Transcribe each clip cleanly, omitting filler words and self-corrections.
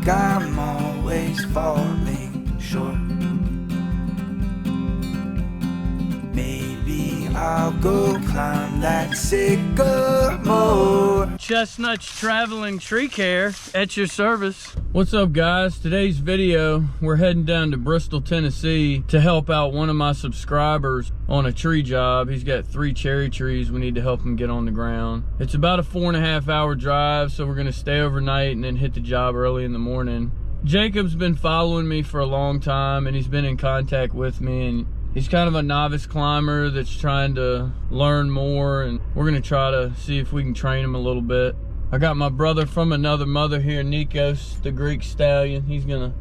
like I'm always falling short. Maybe I'll go climb that sycamore. Chestnuts Traveling Tree Care at your service. What's up, guys? Today's video, we're heading down to Bristol, Tennessee to help out one of my subscribers on a tree job. He's got 3 cherry trees we need to help him get on the ground. It's about a 4.5 hour drive, so we're gonna stay overnight and then hit the job early in the morning. Jacob's been following me for a long time and he's been in contact with me, and he's kind of a novice climber that's trying to learn more, and we're gonna try to see if we can train him a little bit. I got my brother from another mother here, Nikos, the Greek stallion. He's gonna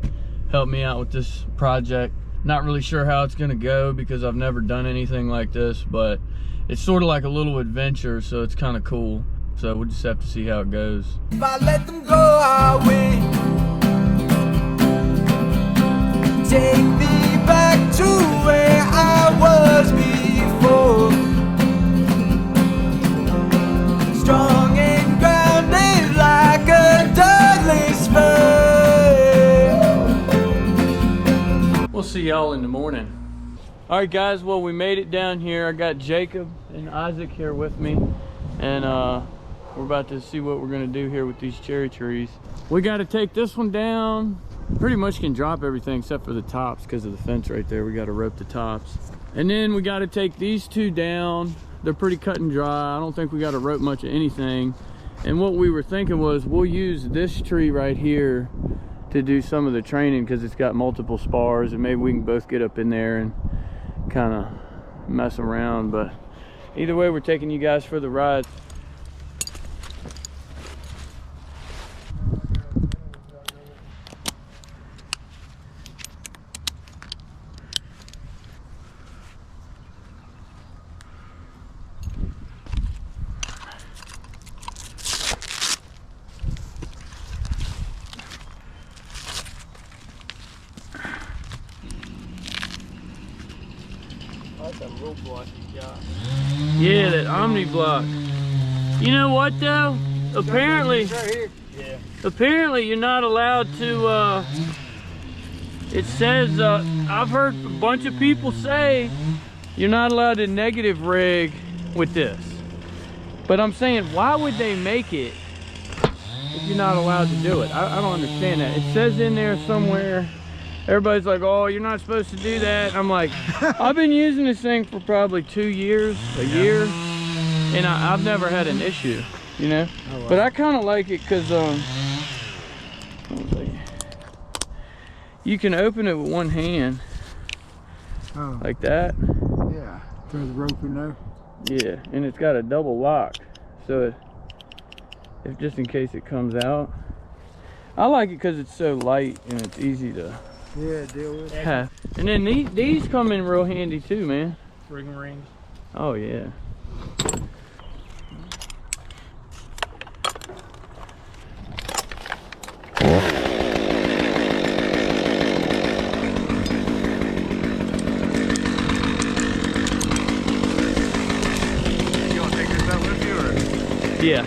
help me out with this project. Not really sure how it's gonna go because I've never done anything like this, but it's sort of like a little adventure, so it's kind of cool. So we'll just have to see how it goes. If I let them go our way, take me back to where I was before. Strong and grounded like a Dudley spur. We'll see y'all in the morning. All right, guys, well, we made it down here. I got Jacob and Isaac here with me, and we're about to see what we're gonna do here with these cherry trees. We got to take this one down. Pretty much can drop everything except for the tops because of the fence right there. We got to rope the tops, and then we got to take these 2 down. They're pretty cut and dry. I don't think we got to rope much of anything. And what we were thinking was we'll use this tree right here to do some of the training because it's got multiple spars, and maybe we can both get up in there and kind of mess around. But either way, we're taking you guys for the ride. Yeah, that Omni block. You know what though? Apparently you're not allowed to, it says, I've heard a bunch of people say you're not allowed to negative rig with this. But I'm saying, why would they make it if you're not allowed to do it? I don't understand that. It says in there somewhere, everybody's like, oh, you're not supposed to do that. And I'm like, I've been using this thing for probably 2 years, a year, and I've never had an issue, you know? Oh, wow. But I kind of like it because you can open it with one hand, like that. Yeah, throw the rope in there. Yeah, and it's got a double lock, so if just in case it comes out. I like it because it's so light and it's easy to deal with. Yeah. And then these come in real handy too, man. Ring rings. Oh yeah. You want to take this out with you, or? Yeah.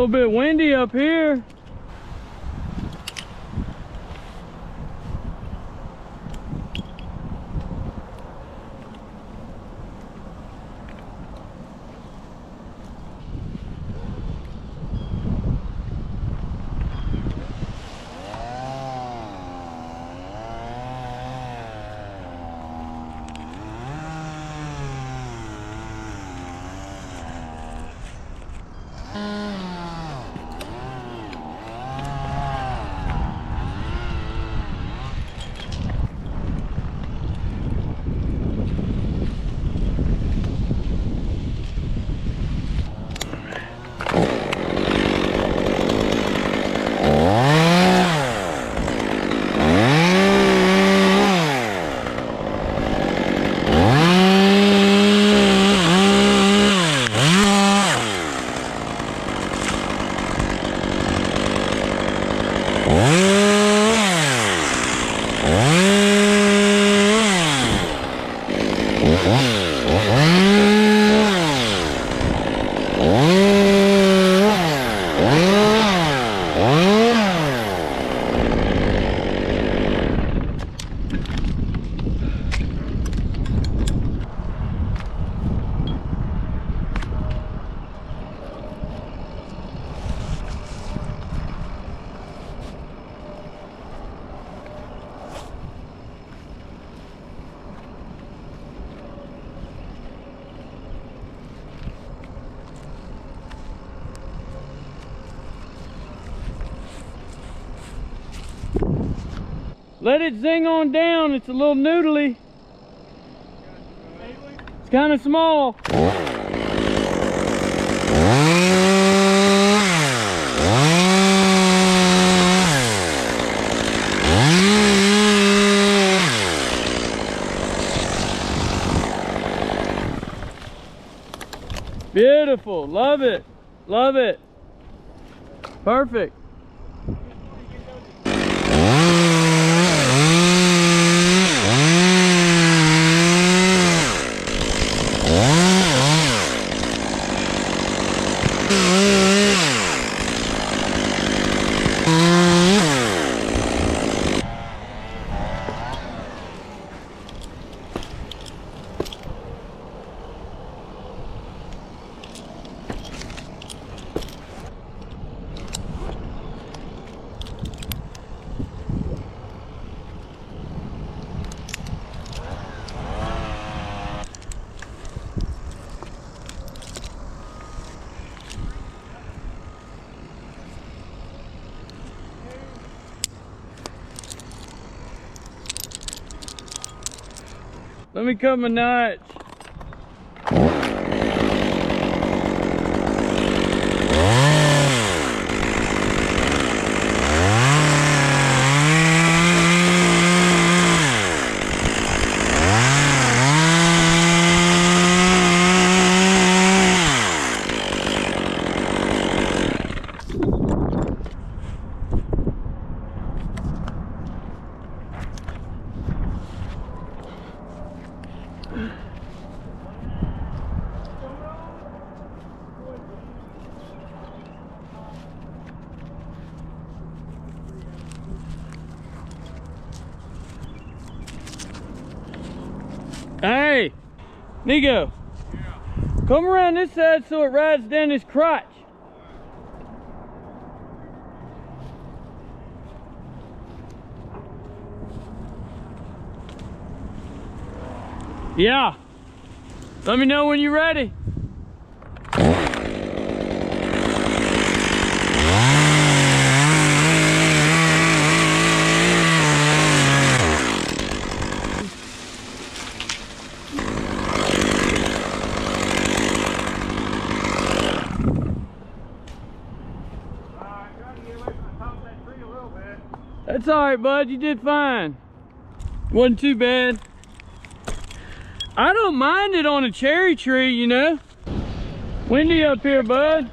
little bit windy up here. Let it zing on down. It's a little noodly. It's kind of small. Beautiful. Love it. Love it. Perfect. Let me cut my notch. Hey, Nigo, come around this side so it rides down this crotch. Yeah, let me know when you're ready. That's all right, bud. You did fine. Wasn't too bad. I don't mind it on a cherry tree, you know. Windy up here, bud.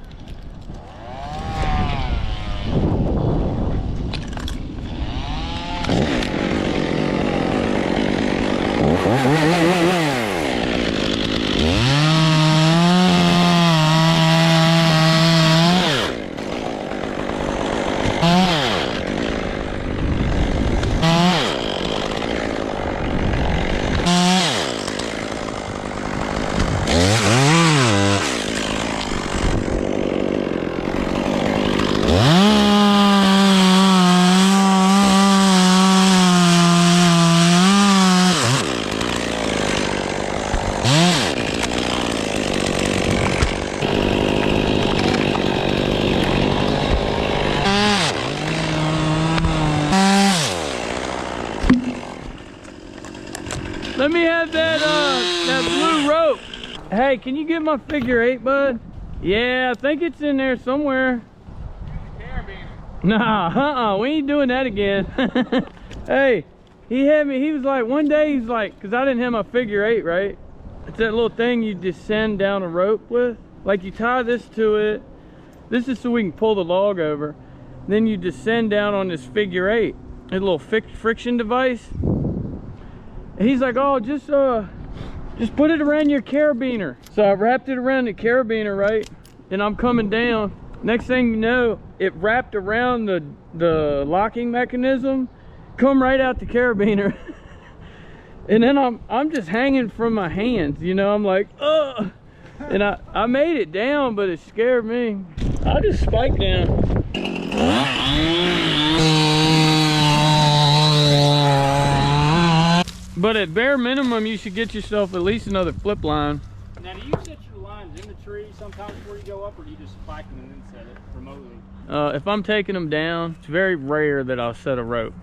Let me have that blue rope. Hey, can you get my figure 8, bud? Yeah, I think it's in there somewhere. Nah, we ain't doing that again. Hey, he was like, one day he's like, because I didn't have my figure 8, right? It's that little thing you descend down a rope with. Like you tie this to it. This is so we can pull the log over. Then you descend down on this figure 8. A little friction device. And he's like, oh, just put it around your carabiner. So I wrapped it around the carabiner, right? And I'm coming down. Next thing you know, it wrapped around the locking mechanism, come right out the carabiner. And then I'm just hanging from my hands, you know, I'm like, ugh. And I made it down, but it scared me. I just spiked down. But at bare minimum, you should get yourself at least another flip line. Now, do you set your lines in the tree sometimes before you go up, or do you just spike them and then set it remotely? If I'm taking them down, it's very rare that I'll set a rope.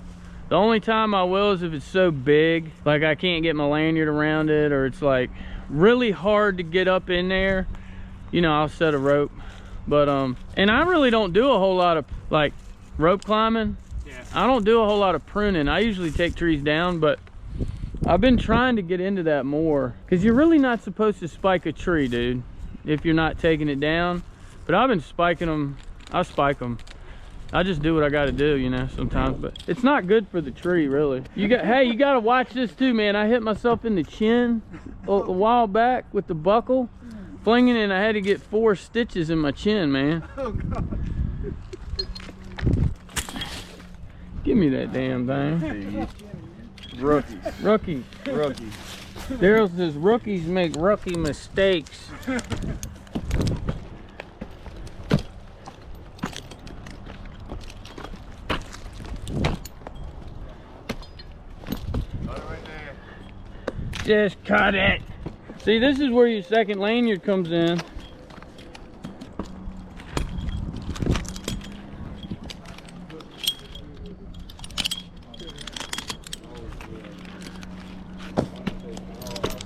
The only time I will is if it's so big, like I can't get my lanyard around it, or it's like really hard to get up in there, you know, I'll set a rope. But and I really don't do a whole lot of like rope climbing. Yeah. I don't do a whole lot of pruning. I usually take trees down, but I've been trying to get into that more, because you're really not supposed to spike a tree, dude, if you're not taking it down. But I've been spiking them. I spike them. I just do what I got to do, you know, sometimes. But it's not good for the tree, really. Hey, you got to watch this too, man. I hit myself in the chin a while back with the buckle, flinging it, and I had to get 4 stitches in my chin, man. Oh, God. Give me that damn thing. Rookies. Rookies. Rookies. Daryl says rookies make rookie mistakes. Just cut it. See, this is where your second lanyard comes in.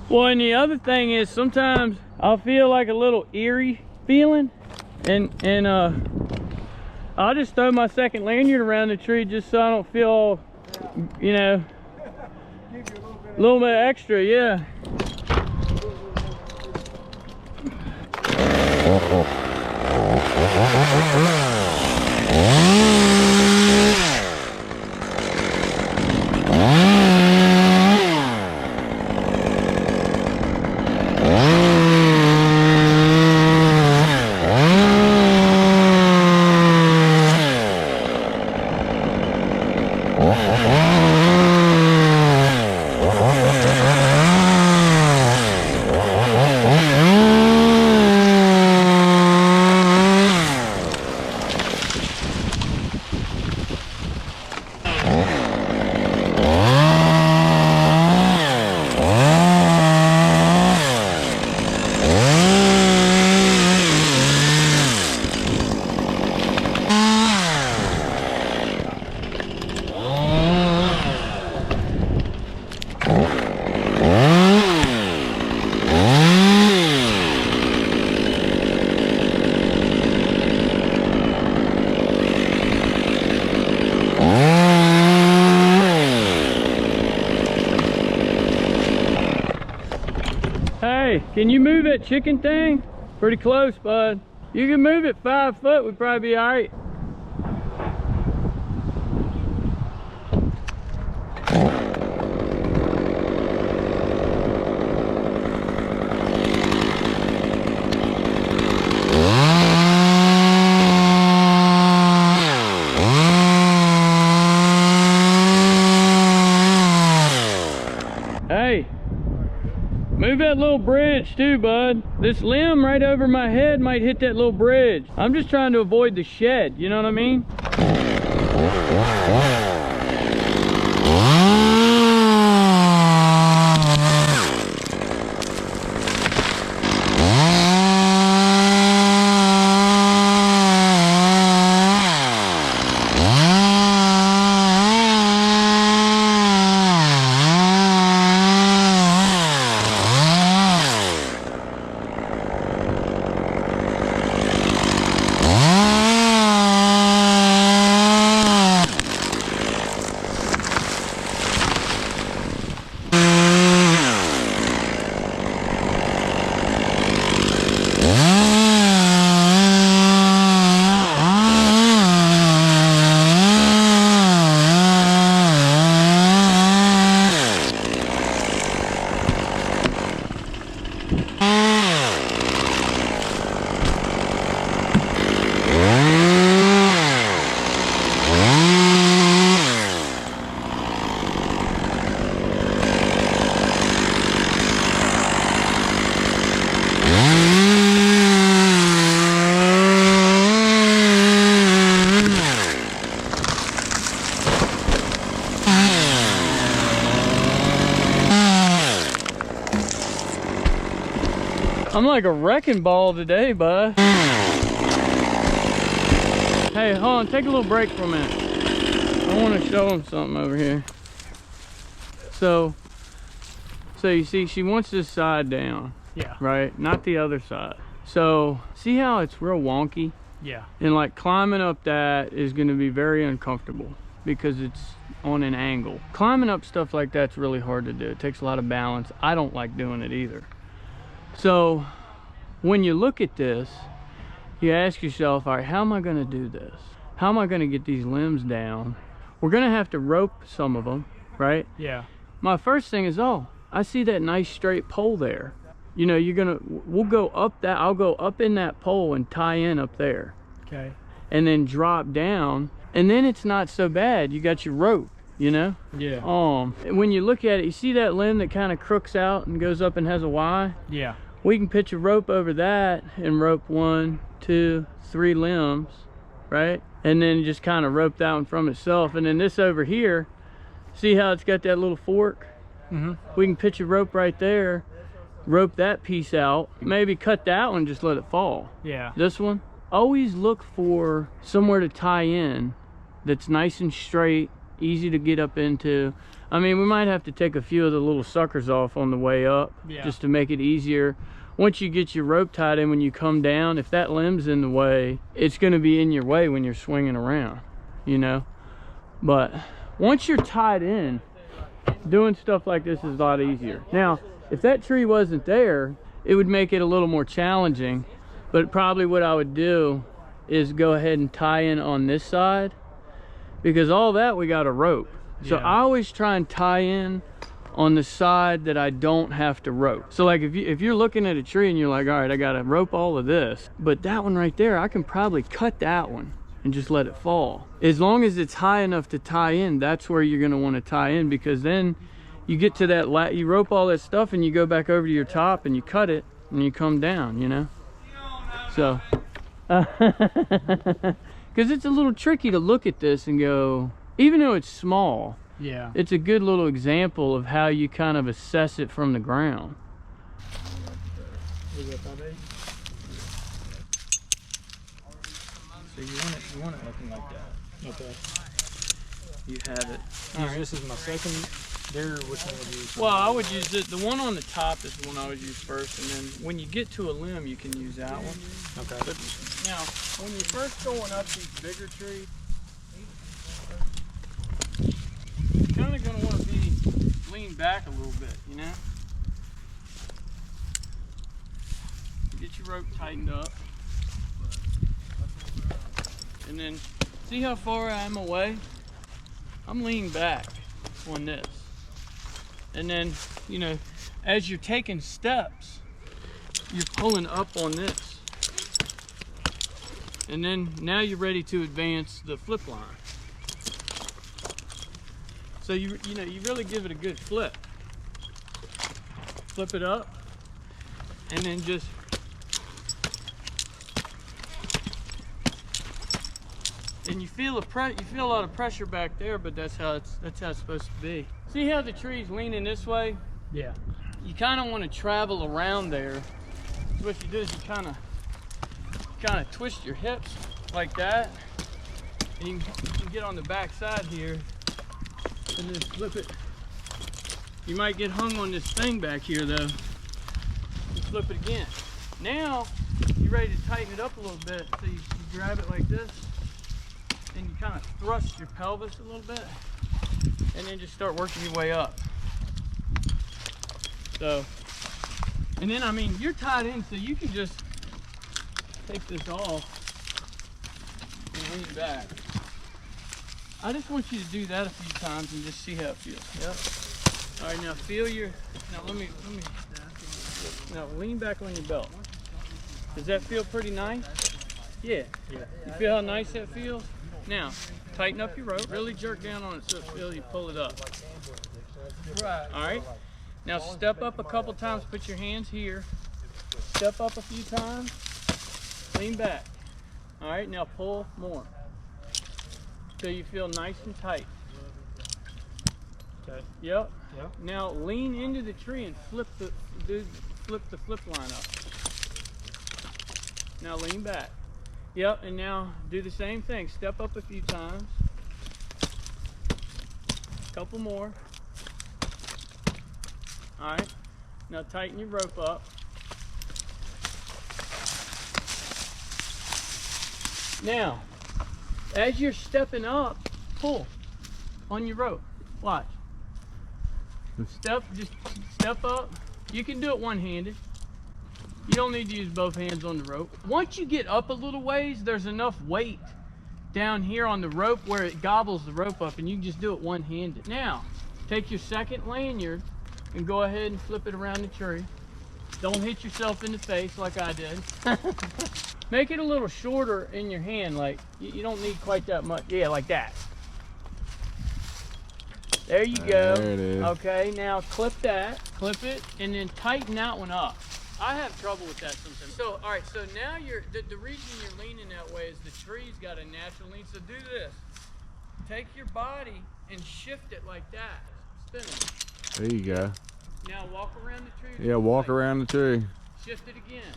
Well, and the other thing is sometimes I'll feel like a little eerie feeling, and I'll just throw my second lanyard around the tree just so I don't feel all, you know, a little bit extra, yeah. Hey, can you move that chicken thing? Pretty close, bud. You can move it 5 foot, we'd probably be all right. Hey, move that little bridge too, bud. This limb right over my head might hit that little bridge. I'm just trying to avoid the shed, you know what I mean? I'm like a wrecking ball today, bud. Hey, hold on, take a little break for a minute. I want to show them something over here. So you see, she wants this side down. Yeah. Right? Not the other side. So, see how it's real wonky? Yeah. And like climbing up that is going to be very uncomfortable because it's on an angle. Climbing up stuff like that's really hard to do. It takes a lot of balance. I don't like doing it either. So when you look at this, you ask yourself, all right, how am I going to do this? How am I going to get these limbs down? We're going to have to rope some of them, right? Yeah. My first thing is, oh, I see that nice straight pole there. You know, we'll go up that, I'll go up in that pole and tie in up there. Okay. And then drop down, and then it's not so bad. You got your rope, you know? Yeah. When you look at it, you see that limb that kind of crooks out and goes up and has a Y? Yeah. We can pitch a rope over that and rope 1, 2, 3 limbs, right? And then just kind of rope that one from itself. And then this over here, see how it's got that little fork? Mm-hmm. We can pitch a rope right there, rope that piece out, maybe cut that one, just let it fall. Yeah. This one, always look for somewhere to tie in that's nice and straight, easy to get up into. I mean, we might have to take a few of the little suckers off on the way up, just to make it easier. Once you get your rope tied in, when you come down, if that limb's in the way, it's going to be in your way when you're swinging around, you know? But once you're tied in, doing stuff like this is a lot easier. Now, if that tree wasn't there, it would make it a little more challenging, but probably what I would do is go ahead and tie in on this side, because all that we got a rope. So I always try and tie in on the side that I don't have to rope. So like if you're looking at a tree and you're like, all right, I gotta rope all of this, but that one right there, I can probably cut that one and just let it fall. As long as it's high enough to tie in, that's where you're gonna wanna tie in, because then you get to that, you rope all that stuff and you go back over to your top and you cut it and you come down, you know? So, because it's a little tricky to look at this and go, even though it's small, Yeah. it's a good little example of how you kind of assess it from the ground. Is that 5/8? So you want it looking like that. Okay. You have it. Use this as my second. Which one would you use? Well, I would use it. The one on the top is the one I would use first, and then when you get to a limb, you can use that one. Okay. But now, when you're first going up these bigger trees, you're kind of going to want to be lean back a little bit, you know? Get your rope tightened up. And then, see how far I am away? I'm leaning back on this. And then, you know, as you're taking steps, you're pulling up on this. And then now you're ready to advance the flip line. So you know, you really give it a good flip. Flip it up, and then just and you feel a lot of pressure back there, but that's how it's supposed to be. See how the tree's leaning this way? Yeah. You kind of want to travel around there. So what you do is you kind of twist your hips like that, and you can get on the back side here and then flip it. You might get hung on this thing back here though. You flip it again. Now you're ready to tighten it up a little bit. So you grab it like this, and you kind of thrust your pelvis a little bit, and then just start working your way up. So, and then I mean, you're tied in, so you can just take this off and lean back. I just want you to do that a few times and just see how it feels. Yep. All right, now feel your, now let me, now lean back on your belt. Does that feel pretty nice? Yeah. Yeah. You feel how nice that feels? Now, tighten up your rope. Really jerk down on it so it feels you pull it up. All right. Now step up a couple times. Put your hands here. Step up a few times. Lean back. All right. Now pull more. So you feel nice and tight. Okay. Yep. Yep. Now lean into the tree and flip flip the flip line up. Now lean back. Yep, and now do the same thing. Step up a few times. Couple more. All right, now tighten your rope up. Now, as you're stepping up, pull on your rope. Watch. Just step up. You can do it one-handed. You don't need to use both hands on the rope. Once you get up a little ways, there's enough weight down here on the rope where it gobbles the rope up, and you can just do it one-handed. Now, take your second lanyard and go ahead and flip it around the tree. Don't hit yourself in the face like I did. Make it a little shorter in your hand, like you don't need quite that much. Yeah, like that. There you go. There it is. Okay, now clip that, clip it, and then tighten that one up. I have trouble with that sometimes. So, all right, so now the reason you're leaning that way is the tree's got a natural lean. So do this. Take your body and shift it like that. Spin it. There you go. Now walk around the tree. Yeah, walk around the tree. Shift it again.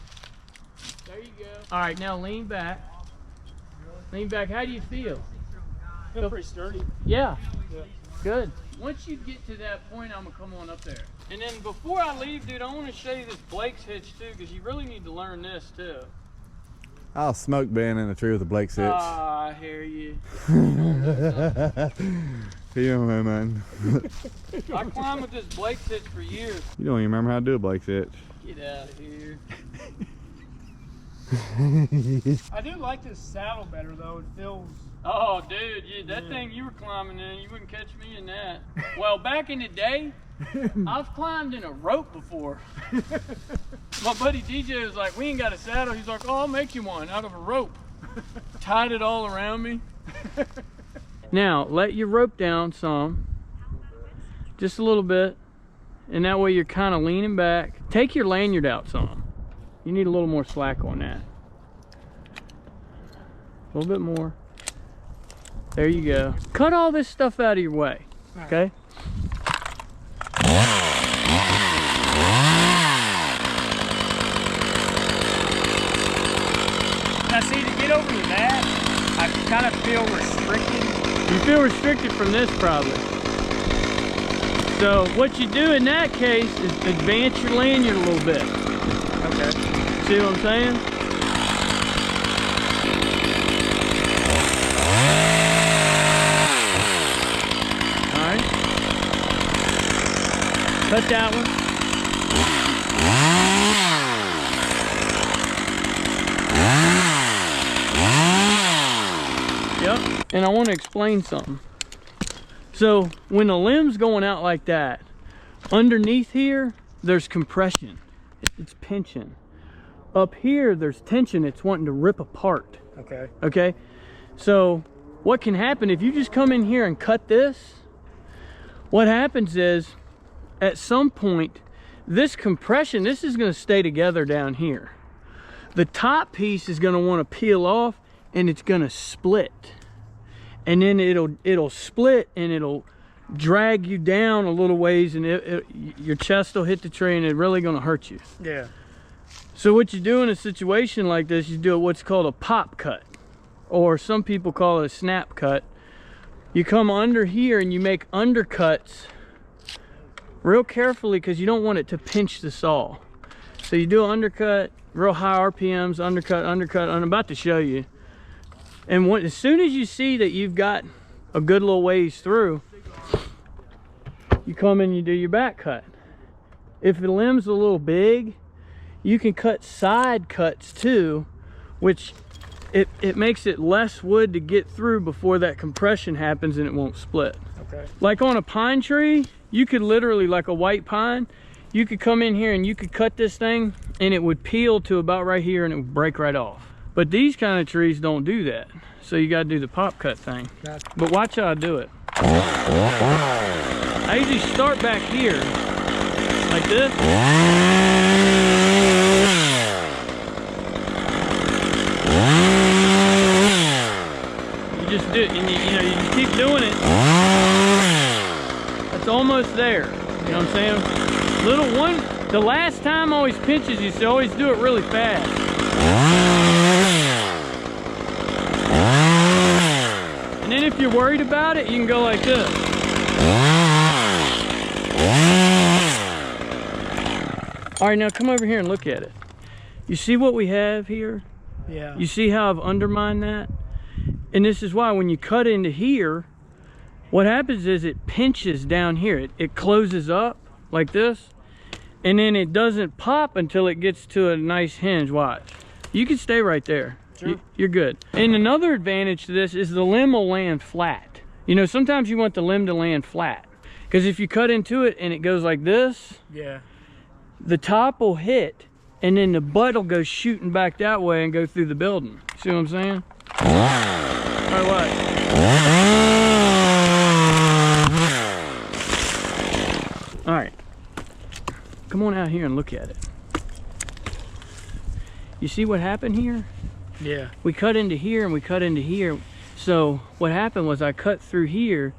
There you go. All right, now lean back. Lean back. How do you feel? Feel pretty sturdy. Yeah. Yeah. Good. Once you get to that point, I'm gonna come on up there. And then before I leave, dude, I want to show you this Blake's hitch too, because you really need to learn this too. I'll smoke being in a tree with a Blake's hitch. Ah, I hear you. You don't know, man. I climbed with this Blake's hitch for years. You don't even remember how to do a Blake's hitch. Get out of here. I do like this saddle better though. It feels. Oh, dude, that thing you were climbing in, you wouldn't catch me in that. Well, back in the day, I've climbed in a rope before. My buddy DJ was like, we ain't got a saddle. He's like, oh, I'll make you one out of a rope. Tied it all around me. Now, let your rope down some. Just a little bit. And that way you're kind of leaning back. Take your lanyard out some. You need a little more slack on that. A little bit more. There you go. Cut all this stuff out of your way, okay? Now see, to get over to that, I kind of feel restricted. You feel restricted from this probably. So what you do in that case is advance your lanyard a little bit. Okay. See what I'm saying? Alright. Cut that one. Yep. And I want to explain something. So when the limb's going out like that, underneath here, there's compression. It's pinching. Up here, there's tension. It's wanting to rip apart. Okay. Okay? So what can happen if you just come in here and cut this? What happens is, at some point, this compression, this is going to stay together down here. The top piece is going to want to peel off, and it's going to split. And then it'll split, and it'll drag you down a little ways, and your chest will hit the tree, and it's really going to hurt you. Yeah. So what you do in a situation like this, you do what's called a pop cut, or some people call it a snap cut. You come under here and you make undercuts real carefully, because you don't want it to pinch the saw. So you do an undercut, real high RPMs, undercut, undercut. I'm about to show you. And as soon as you see that you've got a good little ways through, you come in and you do your back cut. If the limb's a little big, you can cut side cuts too, which it makes it less wood to get through before that compression happens, and it won't split. Okay. Like on a pine tree, you could literally, like a white pine, you could come in here and you could cut this thing, and it would peel to about right here, and it would break right off. But these kind of trees don't do that. So you gotta do the pop cut thing. Gotcha. But watch how I do it. I usually start back here, like this. You just do it, and you know, you just keep doing it. That's almost there. You know what I'm saying? The last time always pinches you, so always do it really fast. And then if you're worried about it, you can go like this. All right, now come over here and look at it. You see what we have here? Yeah. You see how I've undermined that? And this is why when you cut into here, what happens is it pinches down here. It closes up like this, and then it doesn't pop until it gets to a nice hinge. Watch. You can stay right there. Sure. You're good. And another advantage to this is the limb will land flat. You know, sometimes you want the limb to land flat, because if you cut into it and it goes like this, Yeah. the top will hit, and then the butt will go shooting back that way and go through the building. See what I'm saying? All right, what? All right. Come on out here and look at it. You see what happened here? Yeah. We cut into here and we cut into here. So what happened was I cut through here,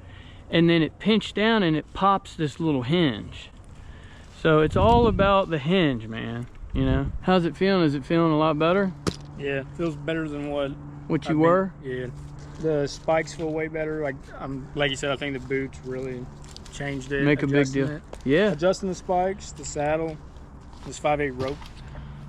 and then it pinched down and it pops this little hinge. So it's all about the hinge, man. You know, how's it feeling? Is it feeling a lot better? Yeah. Feels better than what You were? Yeah. The spikes feel way better. Like you said, I think the boots really changed it. Make a big deal. Adjusting it. Yeah. Adjusting the spikes, the saddle, this 5/8 rope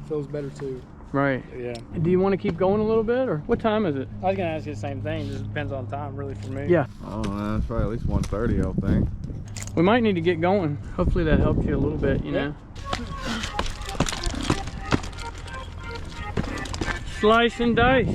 feels better too. Right. Yeah. Do you want to keep going a little bit, or what time is it? I was gonna ask you the same thing. It just depends on time, really, for me. Yeah. I don't know, it's probably at least 1:30, I think. We might need to get going. Hopefully that helps you a little bit, you know. Slice and dice.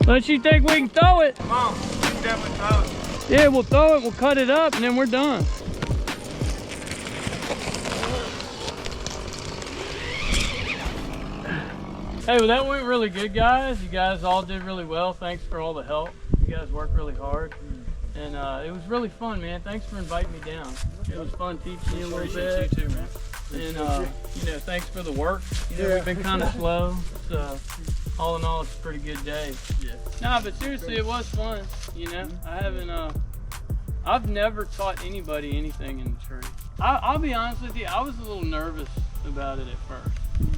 Don't you think we can throw it? Come on, we can definitely throw it. Yeah, we'll throw it, we'll cut it up, and then we're done. Hey, well, that went really good, guys. You guys all did really well. Thanks for all the help. You guys worked really hard. And it was really fun, man. Thanks for inviting me down. It was fun teaching you a little bit. You too, man. And, you know, thanks for the work. You know, we've been kind of slow. So, all in all, it's a pretty good day. Yeah. Nah, but seriously, it was fun. You know, I've never taught anybody anything in the tree. I'll be honest with you, I was a little nervous about it at first.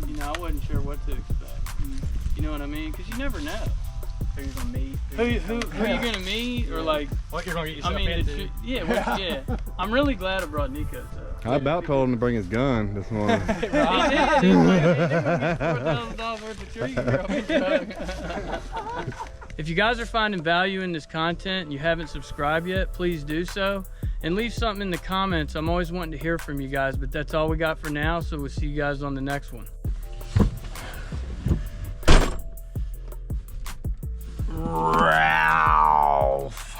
You know, I wasn't sure what to expect. You know what I mean? Because you never know. Who you're gonna meet? Who you gonna meet, or like What you're gonna get yourself I mean, into? yeah. I'm really glad I brought Nico. So. I about told him to bring his gun this morning. He did. He was $4,000 worth of tree growing. If you guys are finding value in this content and you haven't subscribed yet, please do so. And leave something in the comments. I'm always wanting to hear from you guys, but that's all we got for now. So we'll see you guys on the next one. Ralph.